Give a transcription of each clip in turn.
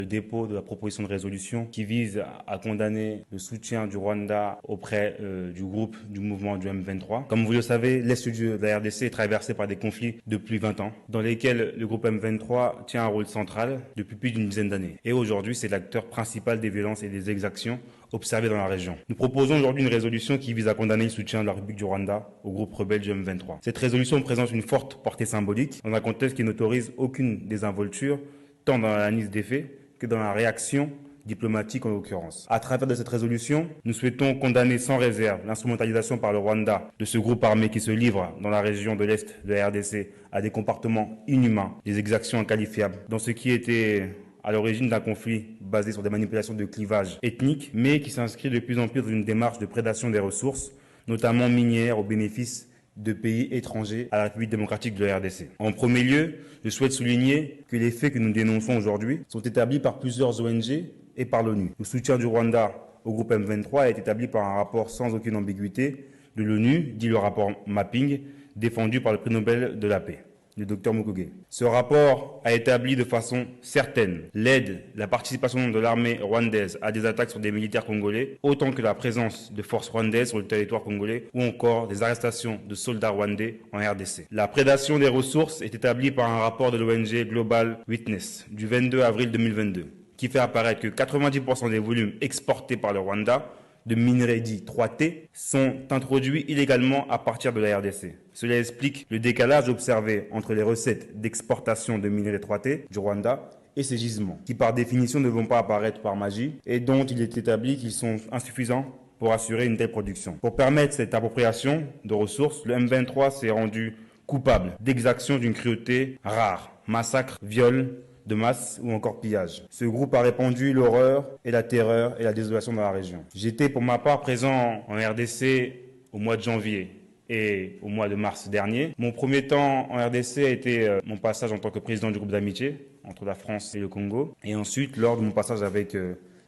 le dépôt de la proposition de résolution qui vise à condamner le soutien du Rwanda auprès du groupe du mouvement du M23. Comme vous le savez, l'Est de la RDC est traversé par des conflits depuis 20 ans, dans lesquels le groupe M23 tient un rôle central depuis plus d'une dizaine d'années. Et aujourd'hui, c'est l'acteur principal des violences et des exactions observées dans la région. Nous proposons aujourd'hui une résolution qui vise à condamner le soutien de la République du Rwanda au groupe rebelle du M23. Cette résolution présente une forte portée symbolique dans un contexte qui n'autorise aucune désinvolture, tant dans l'analyse des faits que dans la réaction diplomatique en l'occurrence. À travers de cette résolution, nous souhaitons condamner sans réserve l'instrumentalisation par le Rwanda de ce groupe armé qui se livre dans la région de l'Est de la RDC à des comportements inhumains, des exactions inqualifiables, dans ce qui était à l'origine d'un conflit basé sur des manipulations de clivage ethnique, mais qui s'inscrit de plus en plus dans une démarche de prédation des ressources, notamment minières, au bénéfice de pays étrangers à la République démocratique de la RDC. En premier lieu, je souhaite souligner que les faits que nous dénonçons aujourd'hui sont établis par plusieurs ONG et par l'ONU. Le soutien du Rwanda au groupe M23 est établi par un rapport sans aucune ambiguïté de l'ONU, dit le rapport Mapping, défendu par le prix Nobel de la paix, le Dr Mukwege. Ce rapport a établi de façon certaine l'aide, la participation de l'armée rwandaise à des attaques sur des militaires congolais, autant que la présence de forces rwandaises sur le territoire congolais ou encore des arrestations de soldats rwandais en RDC. La prédation des ressources est établie par un rapport de l'ONG Global Witness du 22 avril 2022, qui fait apparaître que 90% des volumes exportés par le Rwanda de minerais dits 3T sont introduits illégalement à partir de la RDC. Cela explique le décalage observé entre les recettes d'exportation de minerais 3T du Rwanda et ces gisements, qui par définition ne vont pas apparaître par magie et dont il est établi qu'ils sont insuffisants pour assurer une telle production. Pour permettre cette appropriation de ressources, le M23 s'est rendu coupable d'exactions d'une cruauté rare, massacres, viols de masse ou encore pillage. Ce groupe a répandu l'horreur et la terreur et la désolation dans la région. J'étais pour ma part présent en RDC au mois de janvier et au mois de mars dernier. Mon premier temps en RDC a été mon passage en tant que président du groupe d'amitié entre la France et le Congo. Et ensuite, lors de mon passage avec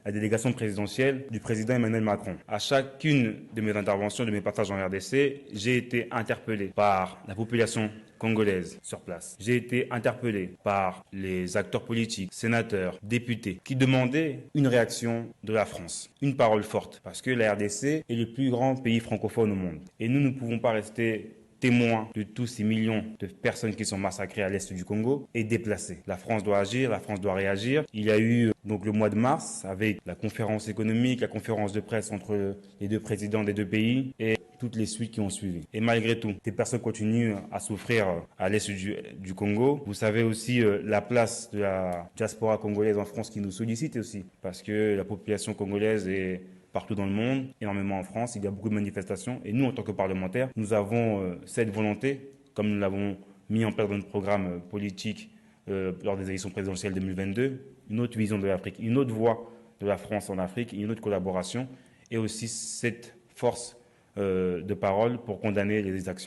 la délégation présidentielle du président Emmanuel Macron. À chacune de mes interventions, de mes passages en RDC, j'ai été interpellé par la population congolaise sur place. J'ai été interpellé par les acteurs politiques, sénateurs, députés, qui demandaient une réaction de la France, une parole forte, parce que la RDC est le plus grand pays francophone au monde. Et nous ne pouvons pas rester témoins de tous ces millions de personnes qui sont massacrées à l'est du Congo et déplacées. La France doit agir, la France doit réagir. Il y a eu donc le mois de mars avec la conférence économique, la conférence de presse entre les deux présidents des deux pays et toutes les suites qui ont suivi. Et malgré tout, des personnes continuent à souffrir à l'est du Congo. Vous savez aussi la place de la diaspora congolaise en France qui nous sollicite aussi, parce que la population congolaise est partout dans le monde, énormément en France, il y a beaucoup de manifestations. Et nous, en tant que parlementaires, nous avons cette volonté, comme nous l'avons mis en place dans notre programme politique lors des élections présidentielles 2022, une autre vision de l'Afrique, une autre voix de la France en Afrique, une autre collaboration, et aussi cette force de parole pour condamner les exactions.